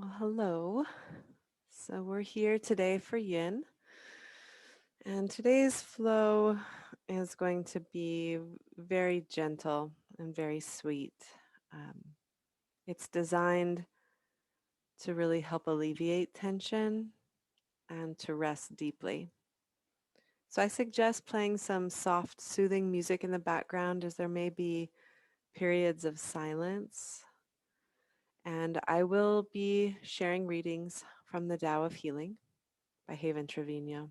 Well, hello. So we're here today for Yin, and today's flow is going to be very gentle and very sweet. Um, it's designed to really help alleviate tension and to rest deeply. So I suggest playing some soft, soothing music in the background as there may be periods of silence. And I will be sharing readings from the Tao of Healing by Haven Trevino.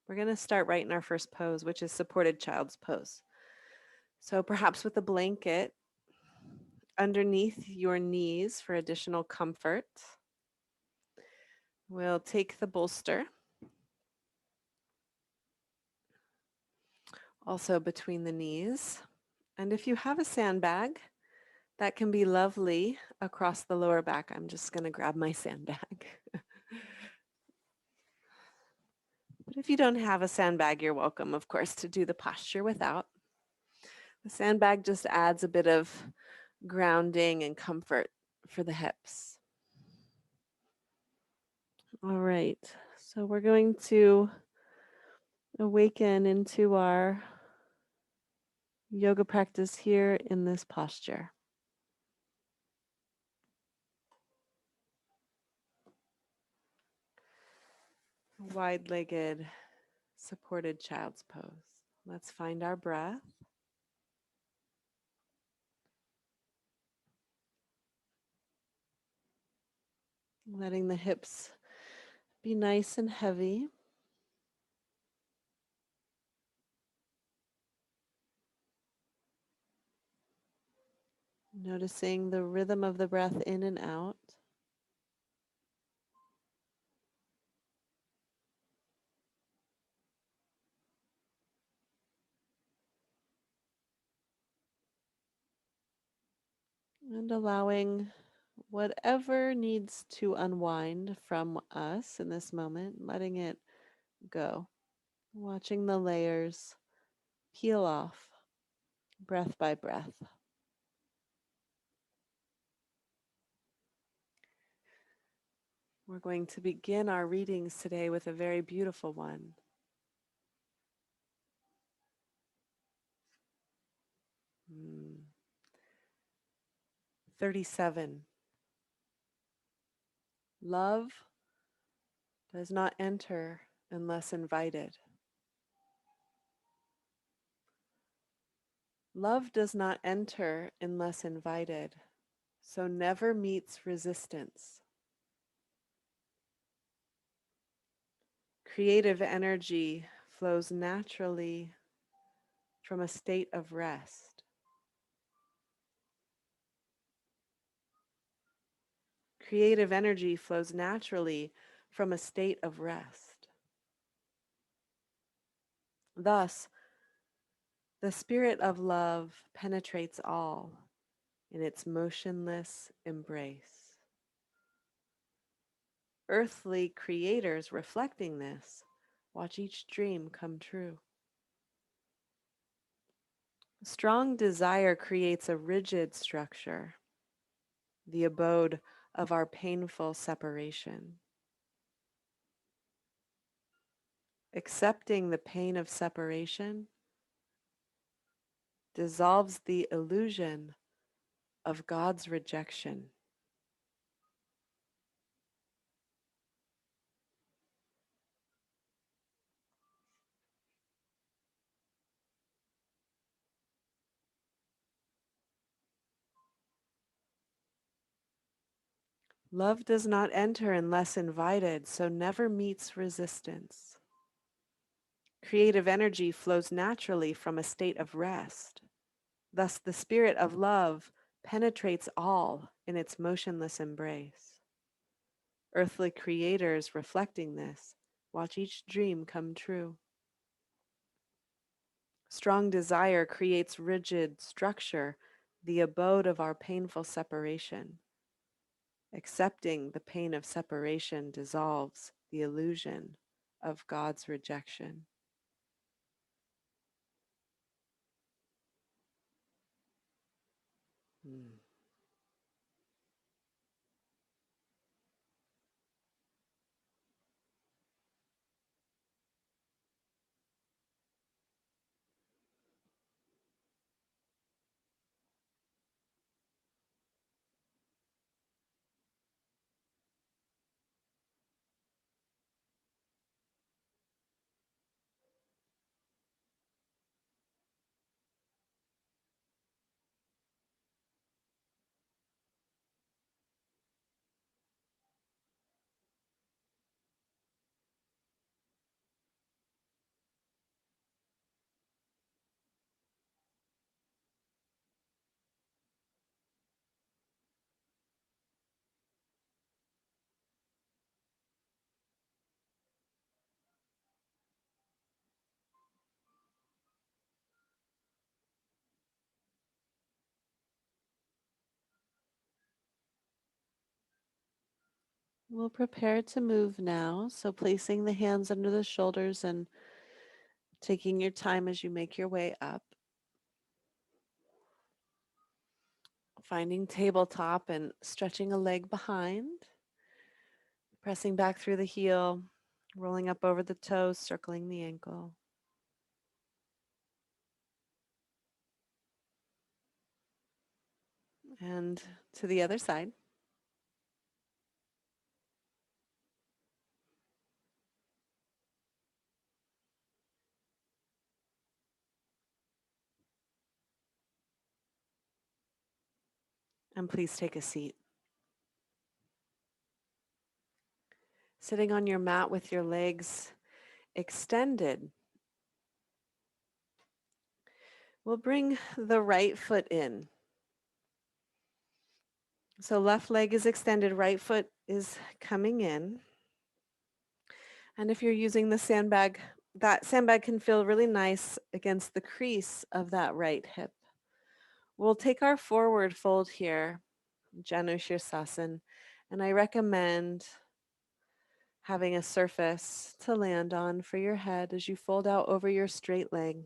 We're going to start right in our first pose, which is supported child's pose. So perhaps with a blanket underneath your knees for additional comfort. We'll take the bolster also between the knees. And if you have a sandbag, that can be lovely across the lower back. I'm just going to grab my sandbag. But if you don't have a sandbag, you're welcome, of course, to do the posture without. The sandbag just adds a bit of grounding and comfort for the hips. All right, so we're going to awaken into our yoga practice here in this posture. Wide-legged, supported child's pose. Let's find our breath. Letting the hips be nice and heavy. Noticing the rhythm of the breath in and out. And allowing whatever needs to unwind from us in this moment, letting it go. Watching the layers peel off breath by breath. We're going to begin our readings today with a very beautiful one. 37. Love does not enter unless invited. Love does not enter unless invited, so never meets resistance. Creative energy flows naturally from a state of rest. Creative energy flows naturally from a state of rest. Thus, the spirit of love penetrates all in its motionless embrace. Earthly creators reflecting this watch each dream come true. Strong desire creates a rigid structure, the abode of our painful separation. Accepting the pain of separation dissolves the illusion of God's rejection. Love does not enter unless invited, so never meets resistance. Creative energy flows naturally from a state of rest. Thus, the spirit of love penetrates all in its motionless embrace. Earthly creators reflecting this watch each dream come true. Strong desire creates rigid structure, the abode of our painful separation. Accepting the pain of separation dissolves the illusion of God's rejection. We'll prepare to move now. So placing the hands under the shoulders and taking your time as you make your way up. Finding tabletop and stretching a leg behind. Pressing back through the heel, rolling up over the toes, circling the ankle. And to the other side. And please take a seat. Sitting on your mat with your legs extended, we'll bring the right foot in. So left leg is extended, right foot is coming in. And if you're using the sandbag, that sandbag can feel really nice against the crease of that right hip. We'll take our forward fold here, Janu Shirsasan, and I recommend having a surface to land on for your head as you fold out over your straight leg.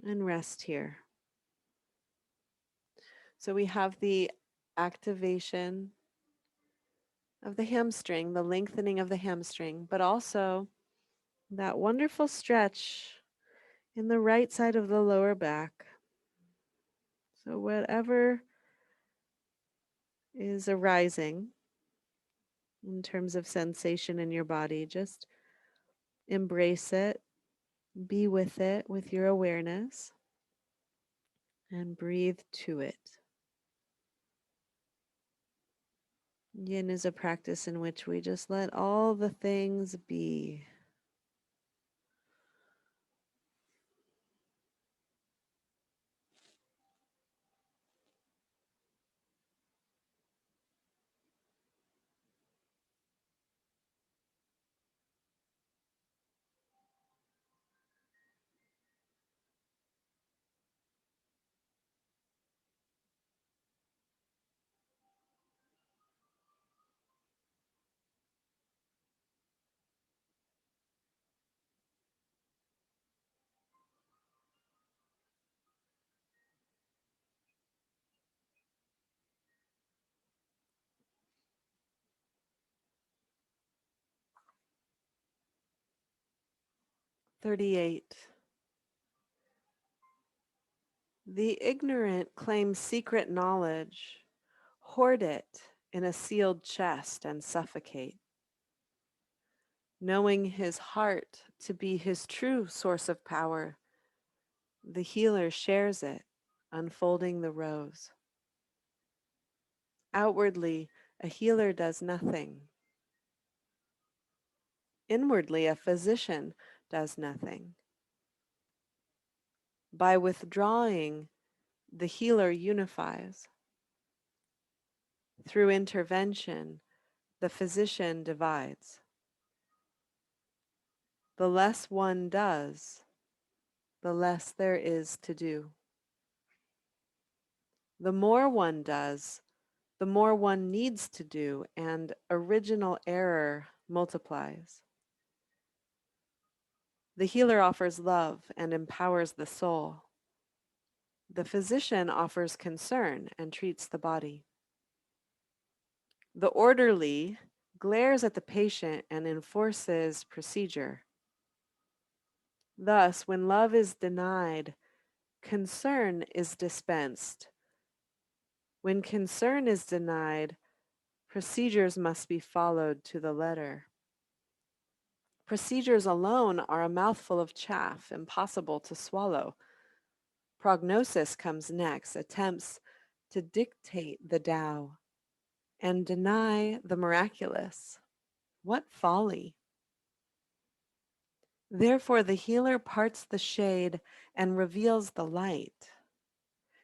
And rest here. So we have the activation of the hamstring, the lengthening of the hamstring, but also that wonderful stretch in the right side of the lower back. So whatever is arising in terms of sensation in your body, just embrace it, be with it with your awareness, and breathe to it. Yin is a practice in which we just let all the things be. "38. The ignorant claim secret knowledge, hoard it in a sealed chest and suffocate. Knowing his heart to be his true source of power, the healer shares it, unfolding the rose. Outwardly, a healer does nothing. Inwardly, a physician does nothing. By withdrawing, the healer unifies. Through intervention, the physician divides. The less one does, the less there is to do. The more one does, the more one needs to do, and original error multiplies. The healer offers love and empowers the soul. The physician offers concern and treats the body. The orderly glares at the patient and enforces procedure. Thus, when love is denied, concern is dispensed. When concern is denied, procedures must be followed to the letter. Procedures alone are a mouthful of chaff, impossible to swallow. Prognosis comes next, attempts to dictate the Tao and deny the miraculous. What folly! Therefore, the healer parts the shade and reveals the light,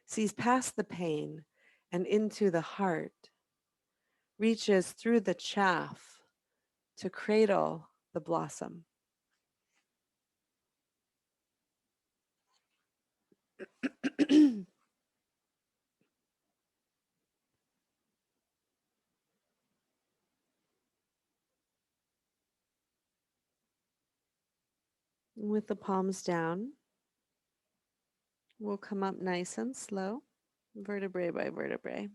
sees past the pain and into the heart, reaches through the chaff to cradle the blossom. With the palms down, we'll come up nice and slow, vertebrae by vertebrae.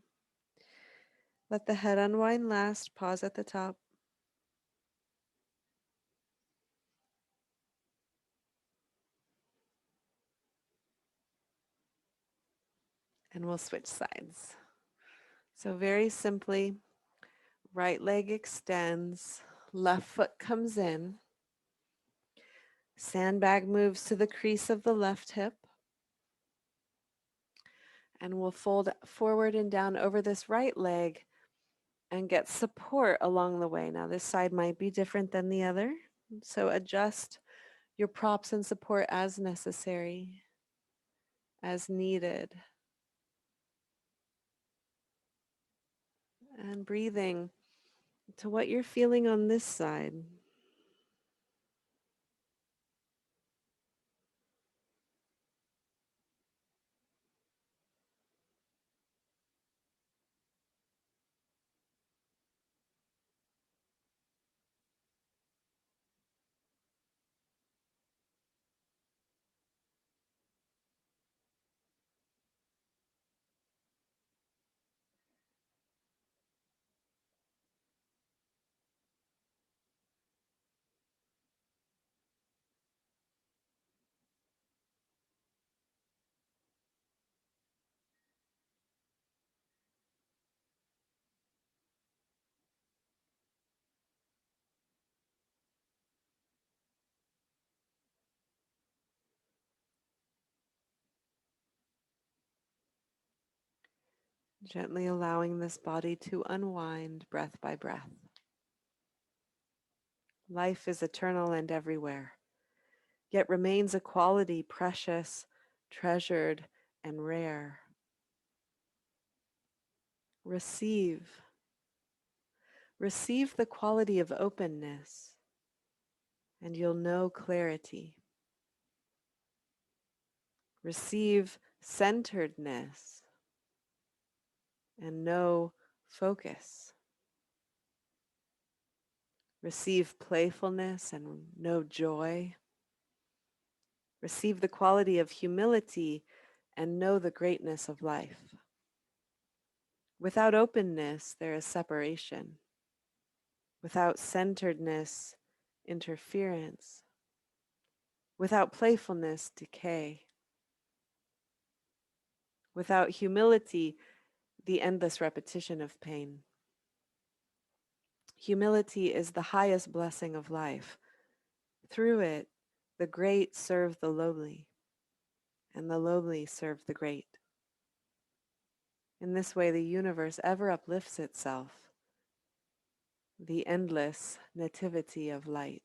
Let the head unwind last, pause at the top, and we'll switch sides. So very simply, right leg extends, left foot comes in, sandbag moves to the crease of the left hip, and we'll fold forward and down over this right leg and get support along the way. Now this side might be different than the other, so adjust your props and support as necessary, as needed. And breathing to what you're feeling on this side. Gently allowing this body to unwind breath by breath. Life is eternal and everywhere, yet remains a quality precious, treasured, and rare. Receive. Receive the quality of openness, and you'll know clarity. Receive centeredness, and know focus. Receive playfulness and know joy. Receive the quality of humility and know the greatness of life. Without openness, there is separation. Without centeredness, interference. Without playfulness, decay. Without humility, the endless repetition of pain. Humility is the highest blessing of life. Through it, the great serve the lowly, and the lowly serve the great. In this way, the universe ever uplifts itself, the endless nativity of light.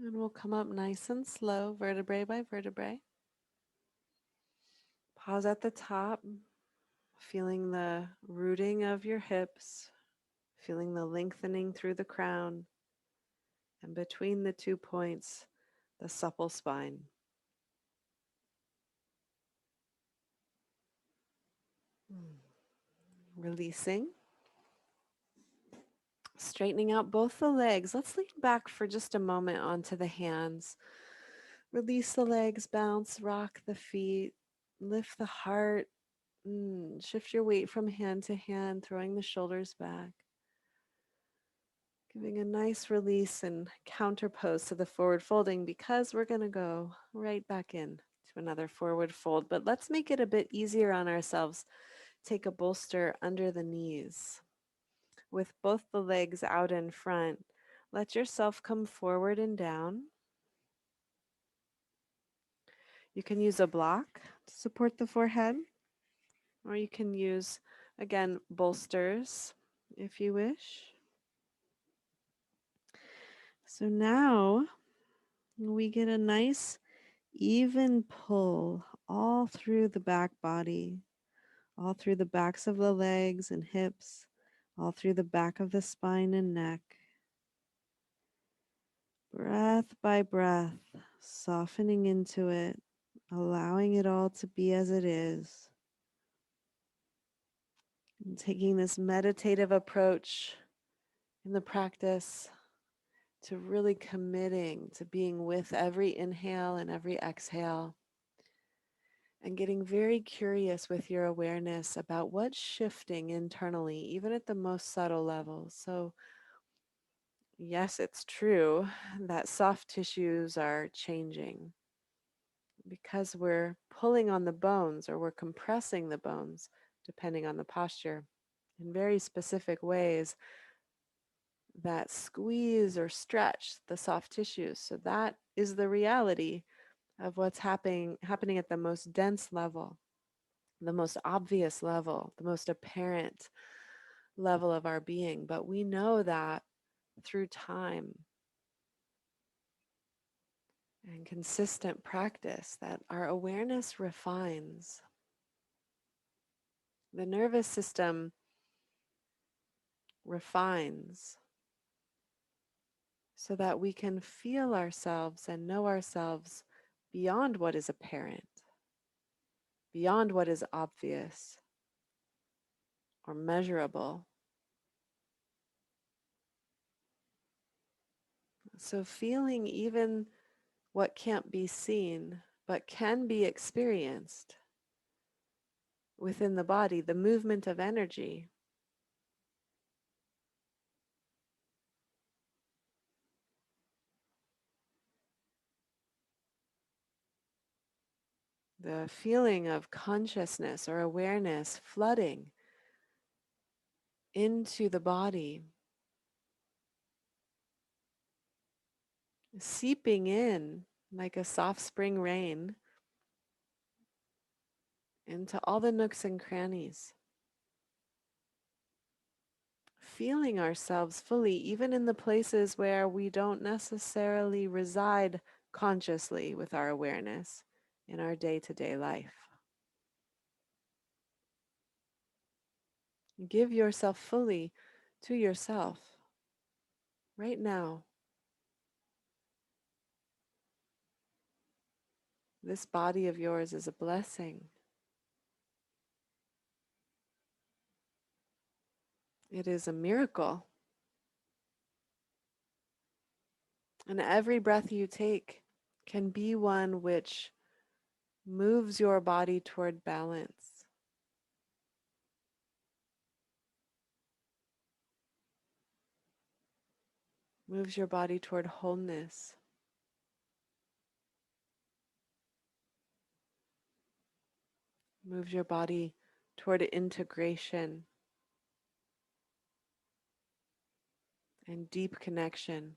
And we'll come up nice and slow, vertebrae by vertebrae. Pause at the top, feeling the rooting of your hips, feeling the lengthening through the crown, and between the 2 points, the supple spine. Releasing. Straightening out both the legs. Let's lean back for just a moment onto the hands. Release the legs, bounce, rock the feet, lift the heart. Shift your weight from hand to hand, throwing the shoulders back. Giving a nice release and counter pose to the forward folding because we're going to go right back in to another forward fold. But let's make it a bit easier on ourselves. Take a bolster under the knees with both the legs out in front. Let yourself come forward and down. You can use a block to support the forehead, or you can use, again, bolsters if you wish. So now we get a nice even pull all through the back body, all through the backs of the legs and hips, all through the back of the spine and neck. Breath by breath, softening into it, allowing it all to be as it is. And taking this meditative approach in the practice to really committing to being with every inhale and every exhale, and getting very curious with your awareness about what's shifting internally, even at the most subtle levels. So, yes, it's true that soft tissues are changing because we're pulling on the bones or we're compressing the bones, depending on the posture, in very specific ways that squeeze or stretch the soft tissues. So that is the reality of what's happening at the most dense level, the most obvious level, the most apparent level of our being. But we know that through time and consistent practice that our awareness refines. The nervous system refines so that we can feel ourselves and know ourselves beyond what is apparent, beyond what is obvious or measurable. So feeling even what can't be seen but can be experienced within the body, the movement of energy, the feeling of consciousness or awareness flooding into the body, seeping in like a soft spring rain into all the nooks and crannies, feeling ourselves fully, even in the places where we don't necessarily reside consciously with our awareness in our day-to-day life. Give yourself fully to yourself right now. This body of yours is a blessing. It is a miracle. And every breath you take can be one which moves your body toward balance, moves your body toward wholeness, moves your body toward integration and deep connection.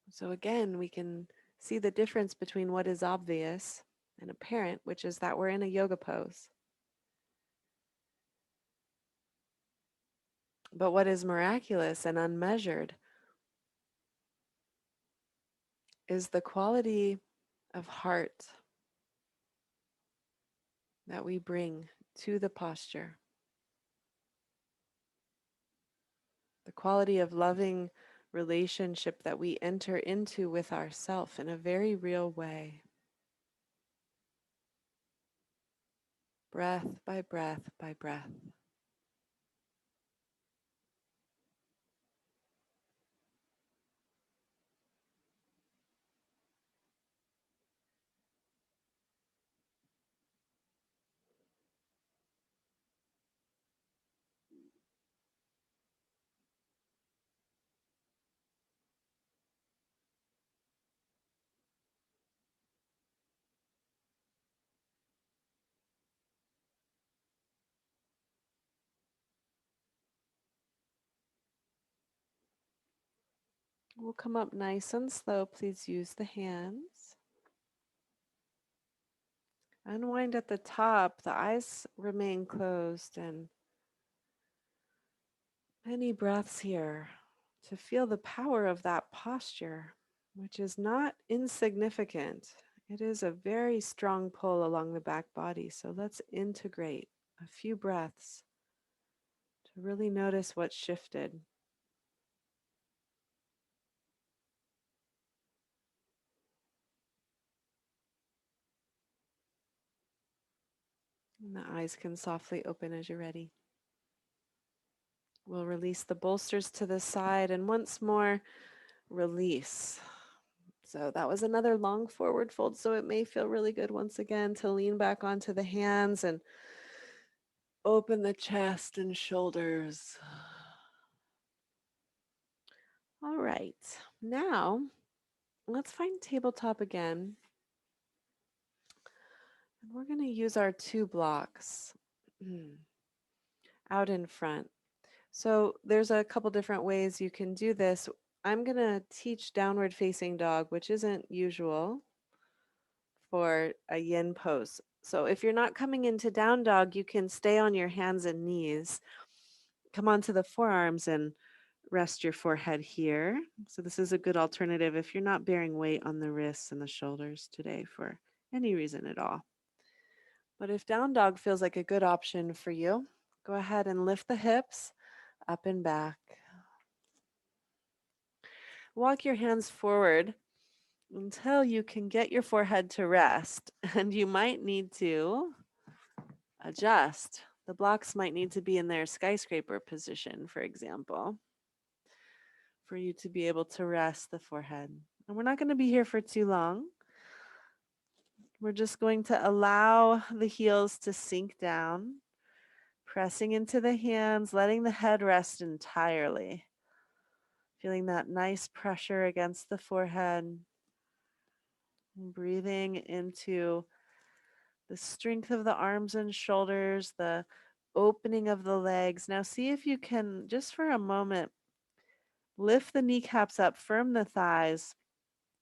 So again, we can see the difference between what is obvious and apparent, which is that we're in a yoga pose. But what is miraculous and unmeasured is the quality of heart that we bring to the posture, the quality of loving relationship that we enter into with ourself in a very real way, breath by breath by breath. We'll come up nice and slow. Please use the hands. Unwind at the top. The eyes remain closed, and many breaths here to feel the power of that posture, which is not insignificant. It is a very strong pull along the back body. So let's integrate a few breaths to really notice what's shifted. And the eyes can softly open as you're ready. We'll release the bolsters to the side and once more release. So that was another long forward fold. So it may feel really good once again to lean back onto the hands and open the chest and shoulders. All right. Now let's find tabletop again. And we're going to use our 2 blocks out in front. So there's a couple different ways you can do this. I'm going to teach downward facing dog, which isn't usual for a yin pose. So if you're not coming into down dog, you can stay on your hands and knees. Come onto the forearms and rest your forehead here. So this is a good alternative if you're not bearing weight on the wrists and the shoulders today for any reason at all. But if down dog feels like a good option for you, go ahead and lift the hips up and back. Walk your hands forward until you can get your forehead to rest, and you might need to adjust. The blocks might need to be in their skyscraper position, for example, for you to be able to rest the forehead. And we're not going to be here for too long. We're just going to allow the heels to sink down, pressing into the hands, letting the head rest entirely. Feeling that nice pressure against the forehead. Breathing into the strength of the arms and shoulders, the opening of the legs. Now see if you can, just for a moment, lift the kneecaps up, firm the thighs,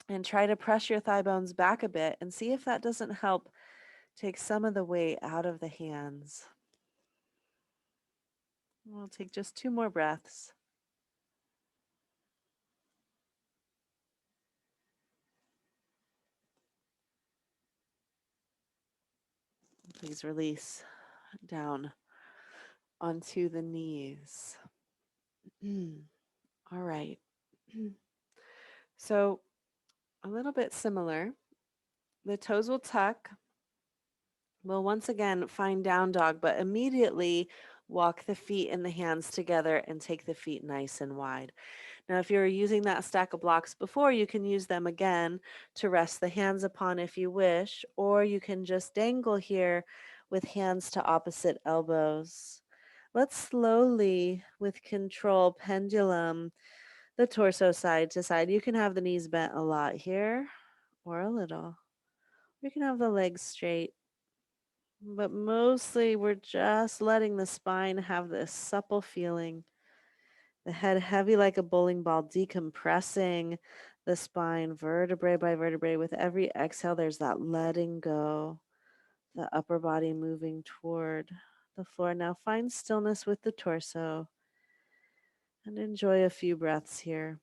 and try to press your thigh bones back a bit and see if that doesn't help take some of the weight out of the hands. We'll take just 2 more breaths. Please release down onto the knees. All right. So a little bit similar. The toes will tuck. We'll once again find down dog, but immediately walk the feet and the hands together and take the feet nice and wide. Now, if you were using that stack of blocks before, you can use them again to rest the hands upon if you wish, or you can just dangle here with hands to opposite elbows. Let's slowly, with control, pendulum the torso side to side. You can have the knees bent a lot here or a little. You can have the legs straight. But mostly we're just letting the spine have this supple feeling. The head heavy like a bowling ball, decompressing the spine vertebrae by vertebrae. With every exhale, there's that letting go, the upper body moving toward the floor. Now find stillness with the torso and enjoy a few breaths here.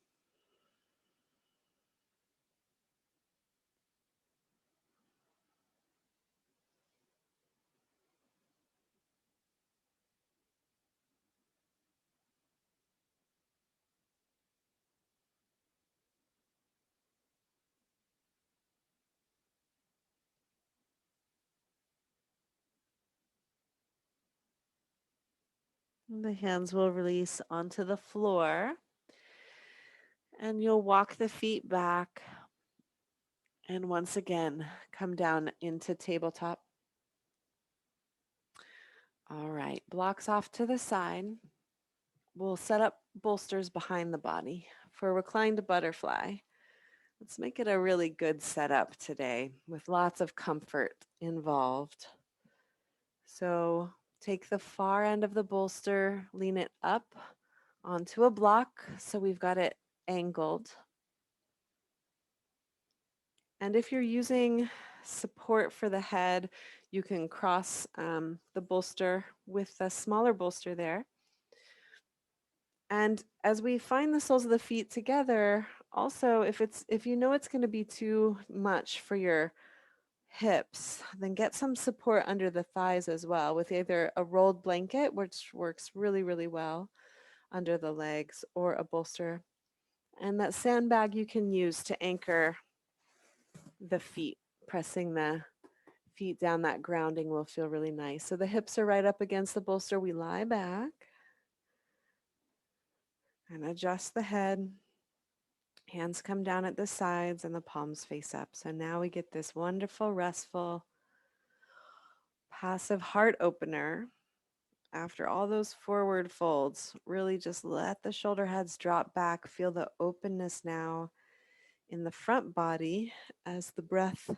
The hands will release onto the floor, and you'll walk the feet back. And once again, come down into tabletop. All right, blocks off to the side. We'll set up bolsters behind the body for reclined butterfly. Let's make it a really good setup today with lots of comfort involved. So take the far end of the bolster, lean it up onto a block so we've got it angled. And if you're using support for the head, you can cross the bolster with a smaller bolster there. And as we find the soles of the feet together, also if you know it's going to be too much for your hips, then get some support under the thighs as well with either a rolled blanket, which works really, really well under the legs, or a bolster. And that sandbag you can use to anchor the feet, pressing the feet down, that grounding will feel really nice. So the hips are right up against the bolster. We lie back and adjust the head. Hands come down at the sides and the palms face up. So now we get this wonderful, restful, passive heart opener. After all those forward folds, really just let the shoulder heads drop back. Feel the openness now in the front body as the breath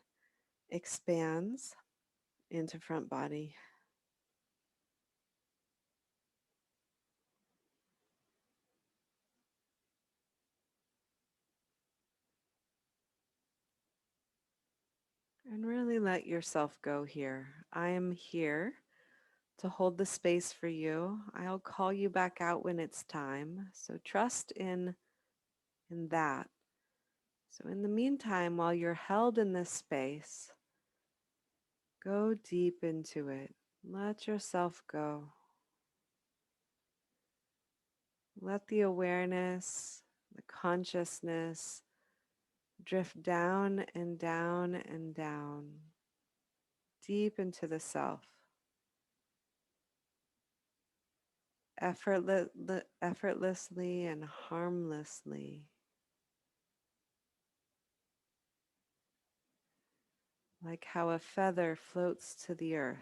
expands into front body. And really let yourself go here. I am here to hold the space for you. I'll call you back out when it's time. So trust in that. So in the meantime, while you're held in this space, go deep into it. Let yourself go. Let the awareness, the consciousness drift down and down and down, deep into the self. Effortlessly and harmlessly, like how a feather floats to the earth.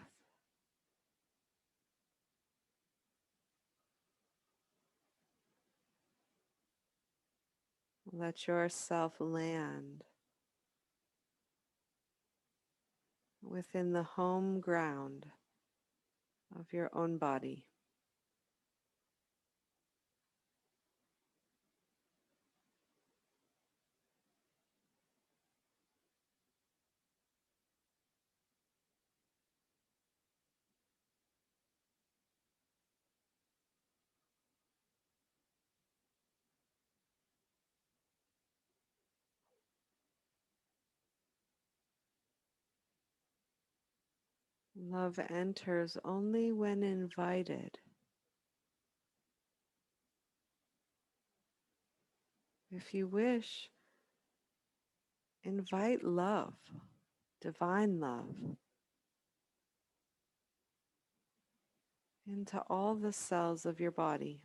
Let yourself land within the home ground of your own body. Love enters only when invited. If you wish, invite love, divine love, into all the cells of your body.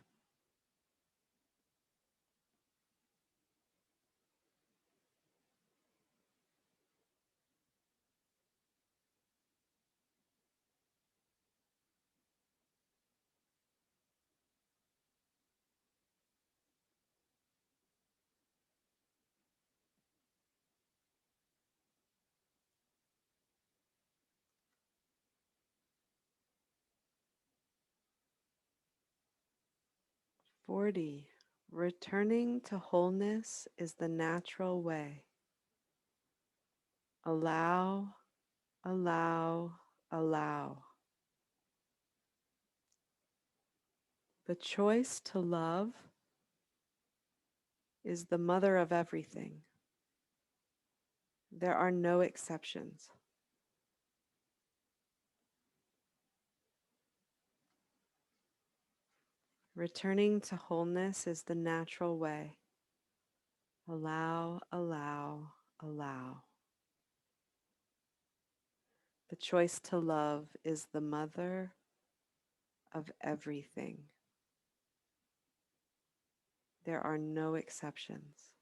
'40. Returning to wholeness is the natural way. Allow, allow, allow. The choice to love is the mother of everything. There are no exceptions. Returning to wholeness is the natural way. Allow, allow, allow. The choice to love is the mother of everything. There are no exceptions.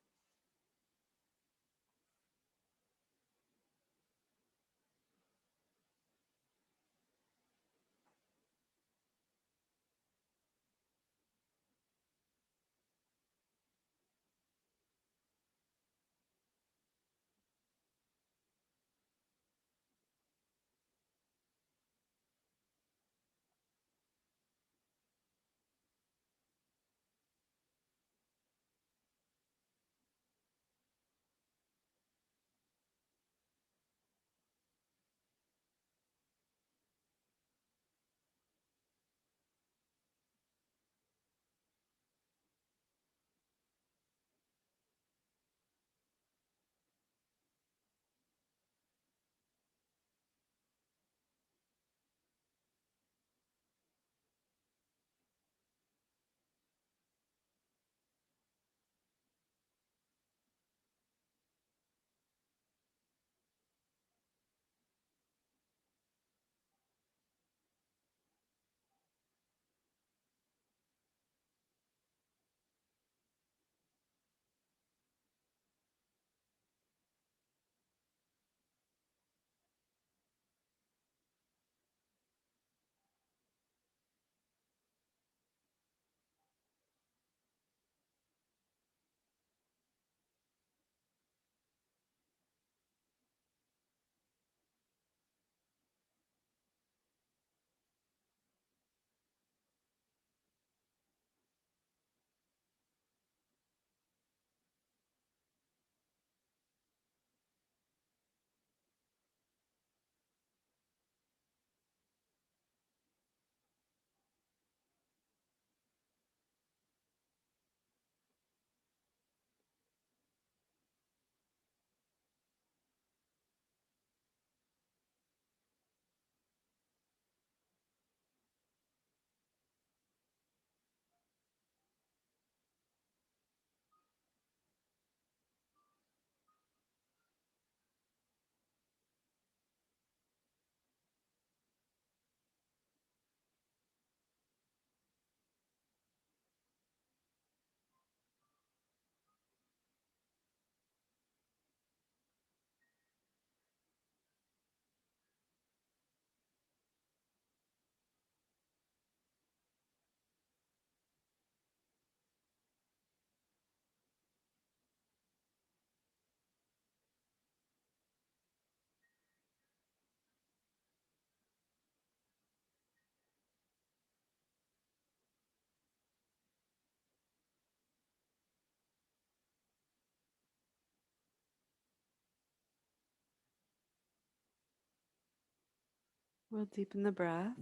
We'll deepen the breath.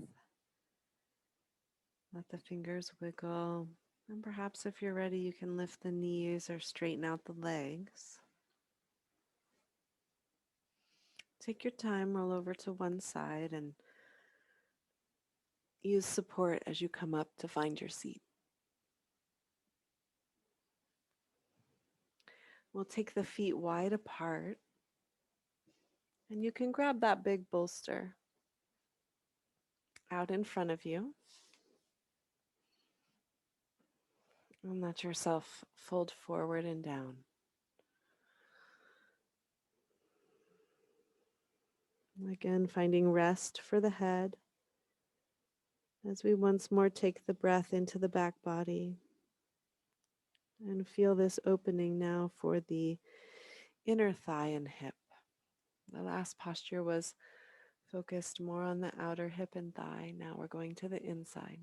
Let the fingers wiggle. And perhaps if you're ready, you can lift the knees or straighten out the legs. Take your time, roll over to one side, and use support as you come up to find your seat. We'll take the feet wide apart, and you can grab that big bolster out in front of you and let yourself fold forward and down. Again, finding rest for the head as we once more take the breath into the back body and feel this opening now for the inner thigh and hip. The last posture was focused more on the outer hip and thigh. Now we're going to the inside.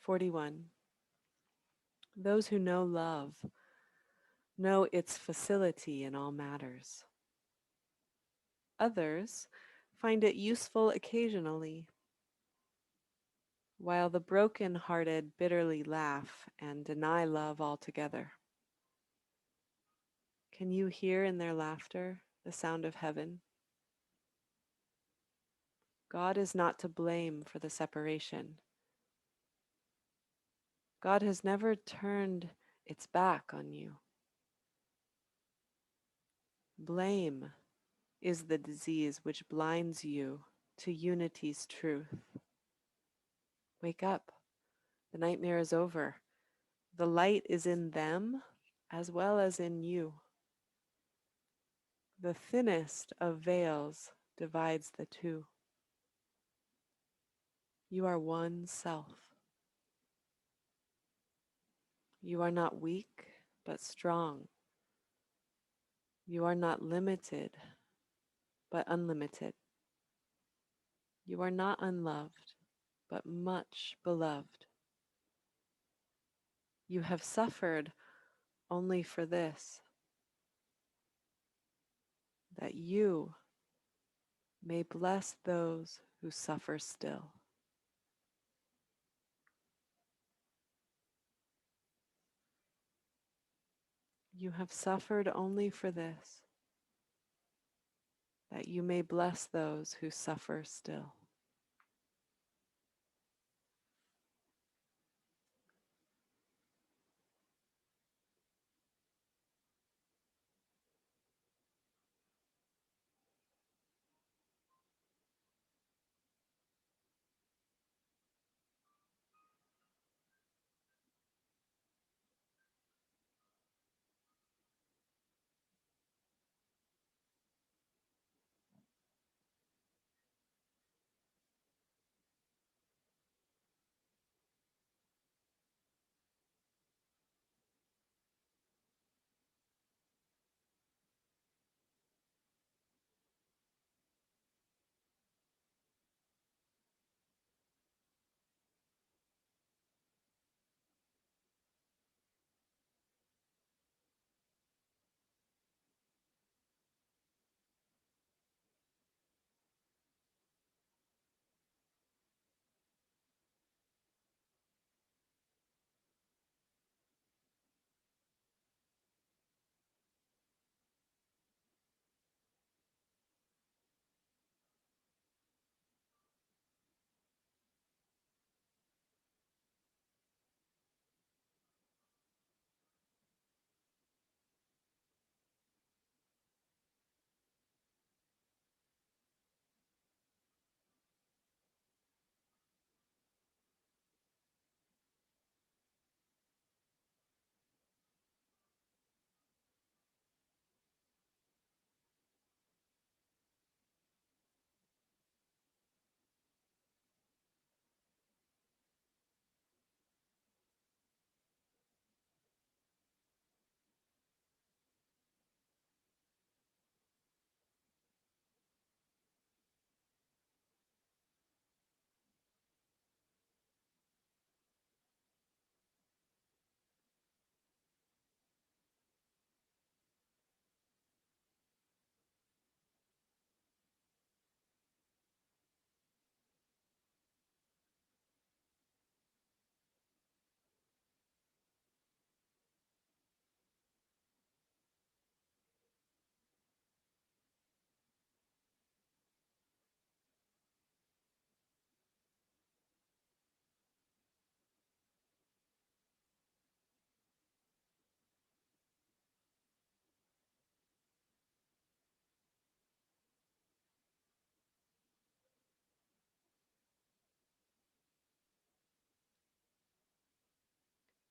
41. Those who know love know its facility in all matters. Others find it useful occasionally, while the broken-hearted bitterly laugh and deny love altogether. Can you hear in their laughter the sound of heaven? God is not to blame for the separation. God has never turned its back on you. Blame is the disease which blinds you to unity's truth. Wake up. The nightmare is over. The light is in them as well as in you. The thinnest of veils divides the two. You are one self. You are not weak, but strong. You are not limited, but unlimited. You are not unloved, but much beloved. You have suffered only for this, that you may bless those who suffer still. You have suffered only for this, that you may bless those who suffer still.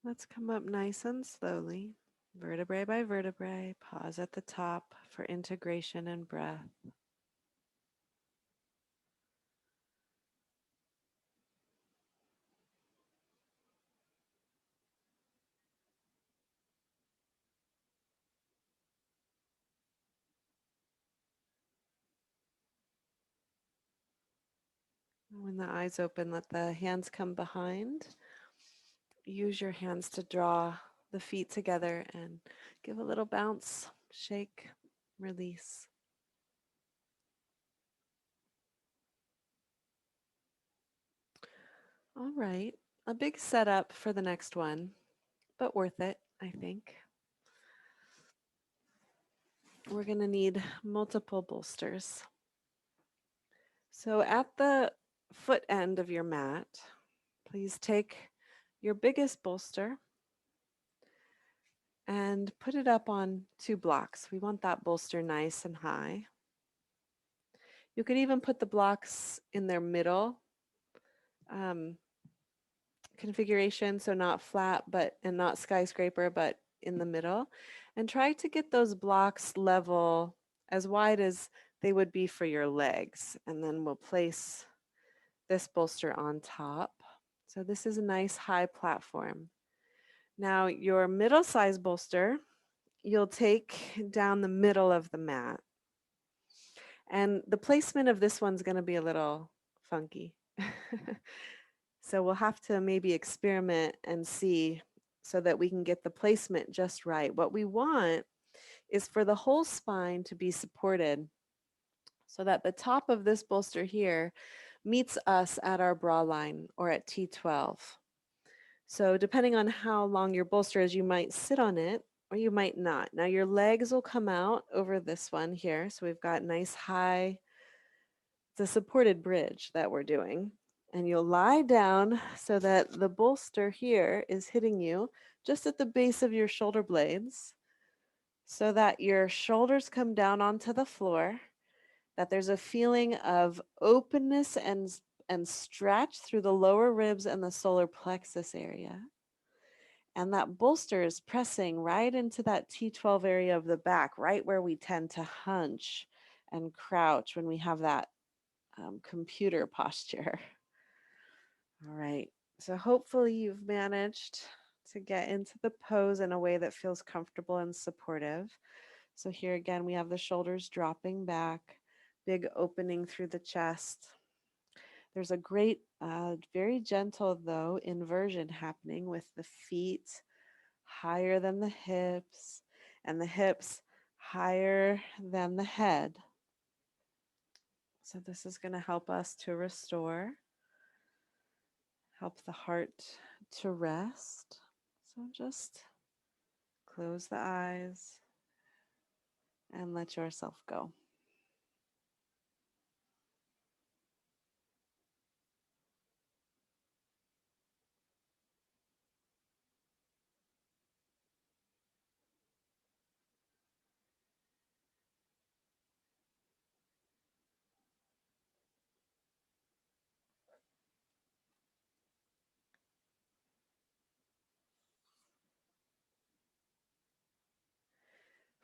Let's come up nice and slowly, vertebrae by vertebrae. Pause at the top for integration and breath. When the eyes open, let the hands come behind. Use your hands to draw the feet together and give a little bounce, shake, release. All right, a big setup for the next one, but worth it, I think. We're going to need multiple bolsters. So at the foot end of your mat, please take your biggest bolster and put it up on 2 blocks. We want that bolster nice and high. You could even put the blocks in their middle um, configuration, so not flat but and not skyscraper, but in the middle, and try to get those blocks level as wide as they would be for your legs. And then we'll place this bolster on top. So this is a nice high platform. Now your middle size bolster, you'll take down the middle of the mat. And the placement of this one's going to be a little funky. So we'll have to maybe experiment and see so that we can get the placement just right. What we want is for the whole spine to be supported so that the top of this bolster here meets us at our bra line or at T12. So depending on how long your bolster is, you might sit on it or you might not. Now your legs will come out over this one here. So we've got nice high, it's a supported bridge that we're doing. And you'll lie down so that the bolster here is hitting you just at the base of your shoulder blades so that your shoulders come down onto the floor, that there's a feeling of openness and stretch through the lower ribs and the solar plexus area. And that bolster is pressing right into that T12 area of the back, right where we tend to hunch and crouch when we have that computer posture. All right, so hopefully you've managed to get into the pose in a way that feels comfortable and supportive. So here again, we have the shoulders dropping back, big opening through the chest. There's a great, very gentle though, inversion happening with the feet higher than the hips and the hips higher than the head. So this is going to help us to restore, help the heart to rest. So just close the eyes and let yourself go.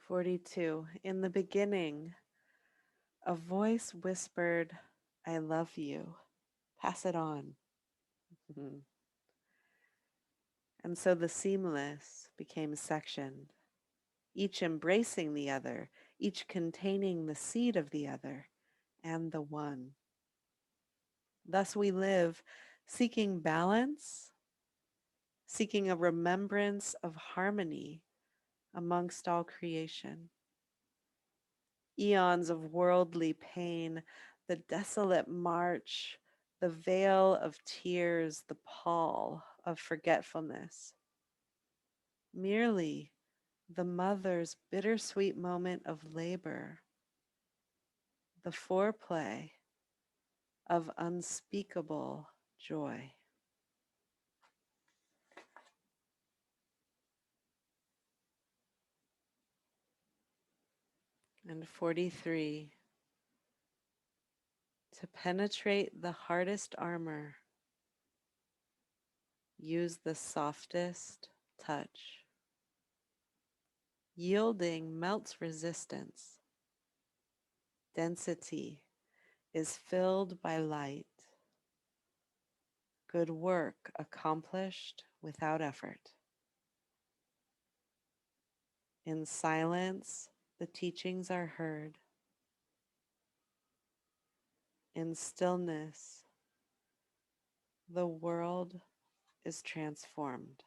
"42. In the beginning, a voice whispered, 'I love you. Pass it on.'" And so the seamless became sectioned, each embracing the other, each containing the seed of the other and the one. Thus we live, seeking balance, seeking a remembrance of harmony amongst all creation. Eons of worldly pain, the desolate march, the veil of tears, the pall of forgetfulness. Merely the mother's bittersweet moment of labor, the foreplay of unspeakable joy. And 43. To penetrate the hardest armor, use the softest touch. Yielding melts resistance. Density is filled by light. Good work accomplished without effort. In silence, the teachings are heard. In stillness, the world is transformed.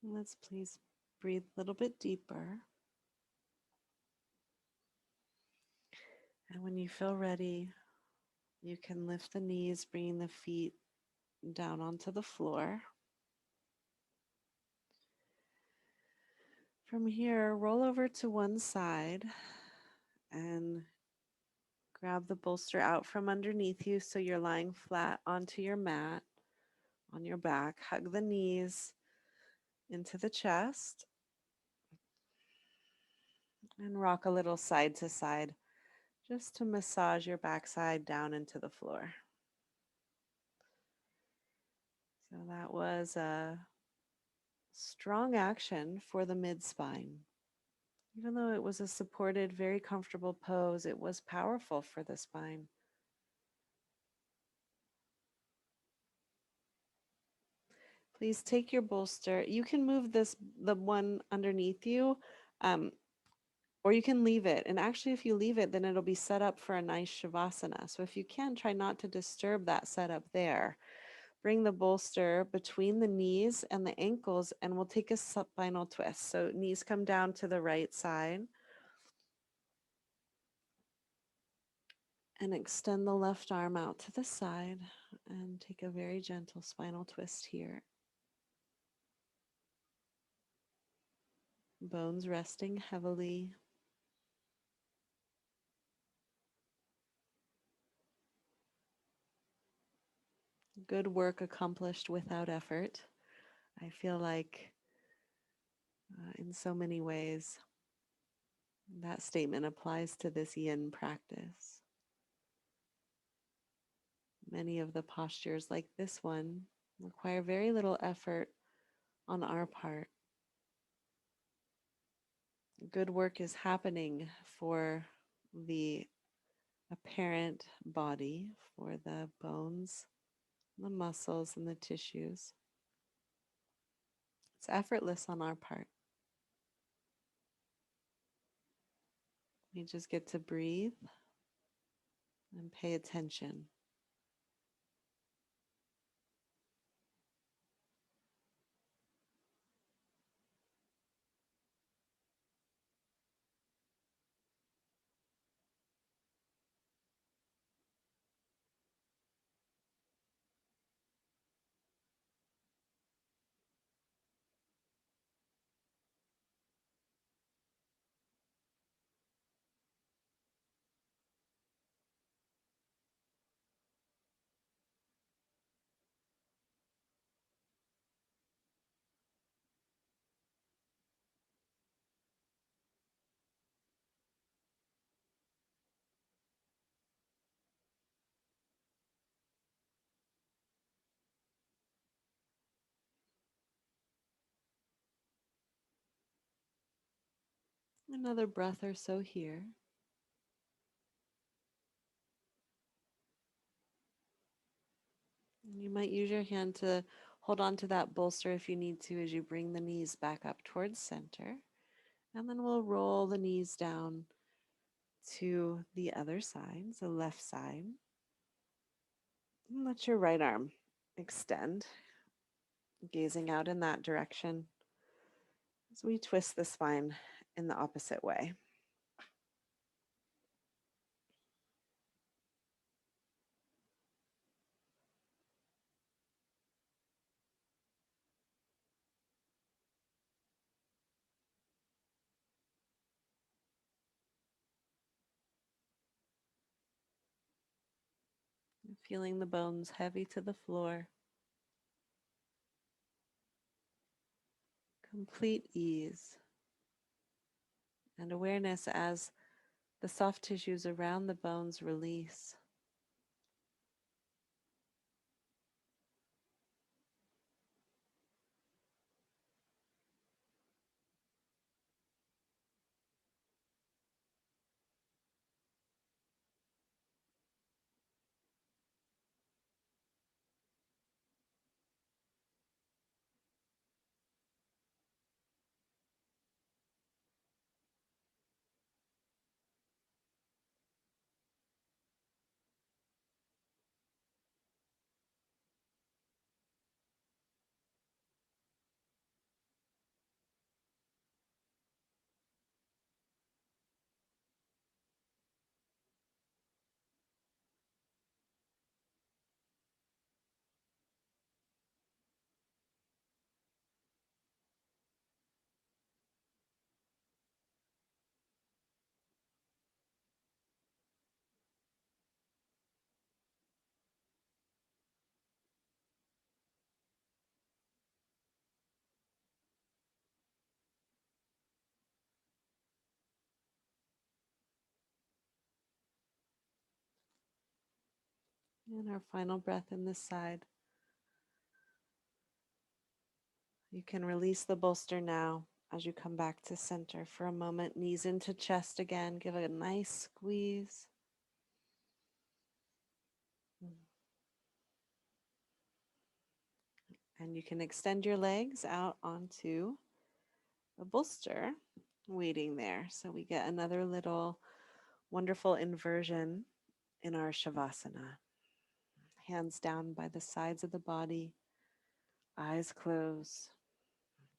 Let's please breathe a little bit deeper. And when you feel ready, you can lift the knees, bringing the feet down onto the floor. From here, roll over to one side and grab the bolster out from underneath you so you're lying flat onto your mat on your back. Hug the knees into the chest and rock a little side to side just to massage your backside down into the floor. So that was a strong action for the mid spine. Even though it was a supported, very comfortable pose, it was powerful for the spine. Please take your bolster. You can move the one underneath you, um, or you can leave it. And actually, if you leave it, then it'll be set up for a nice shavasana. So if you can, try not to disturb that setup there. Bring the bolster between the knees and the ankles, and we'll take a spinal twist. So knees come down to the right side. And extend the left arm out to the side and take a very gentle spinal twist here. Bones resting heavily. Good work accomplished without effort. I feel like in so many ways that statement applies to this yin practice. Many of the postures, like this one, require very little effort on our part. Good work is happening for the apparent body, for the bones, the muscles, and the tissues. It's effortless on our part. We just get to breathe and pay attention. Another breath or so here. You might use your hand to hold on to that bolster if you need to as you bring the knees back up towards center. And then we'll roll the knees down to the other side, the left side. And let your right arm extend, gazing out in that direction as we twist the spine in the opposite way. Feeling the bones heavy to the floor. Complete ease and awareness as the soft tissues around the bones release. And our final breath in this side. You can release the bolster now as you come back to center for a moment. Knees into chest again. Give a nice squeeze. And you can extend your legs out onto the bolster waiting there. So we get another little wonderful inversion in our Shavasana. Hands down by the sides of the body, eyes closed.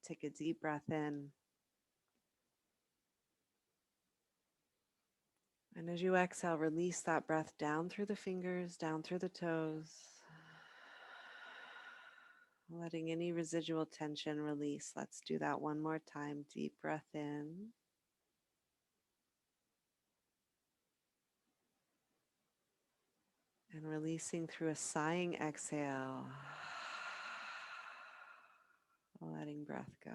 Take a deep breath in. And as you exhale, release that breath down through the fingers, down through the toes, letting any residual tension release. Let's do that one more time. Deep breath in. And releasing through a sighing exhale. Letting breath go.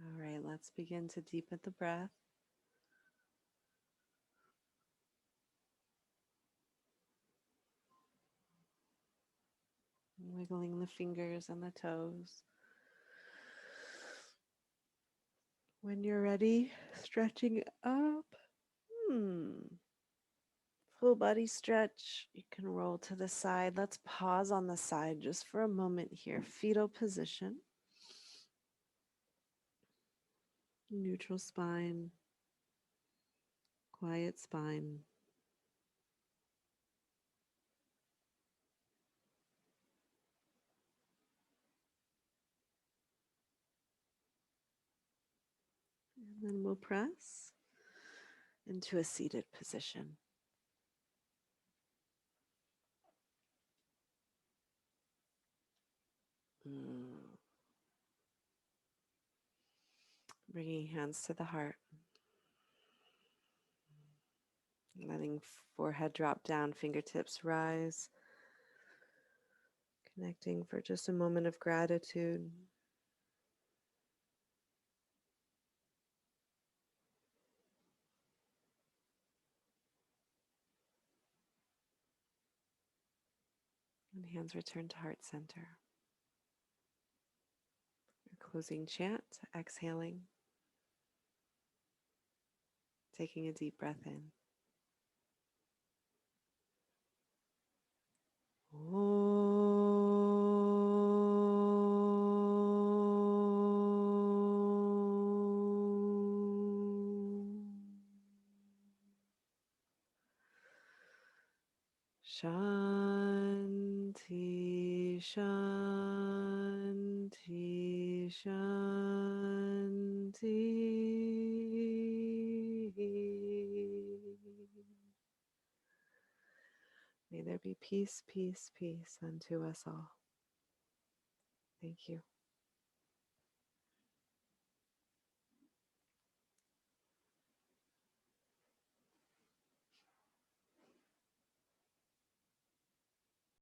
All right, let's begin to deepen the breath. Wiggling the fingers and the toes. When you're ready, stretching up. Full body stretch. You can roll to the side. Let's pause on the side just for a moment here. Fetal position. Neutral spine. Quiet spine. And then we'll press into a seated position. Bringing hands to the heart. Letting forehead drop down, fingertips rise. Connecting for just a moment of gratitude. And hands return to heart center. Closing chant, exhaling, taking a deep breath in. Shanti, Shanti, Shanti. May there be peace, peace, peace unto us all. Thank you.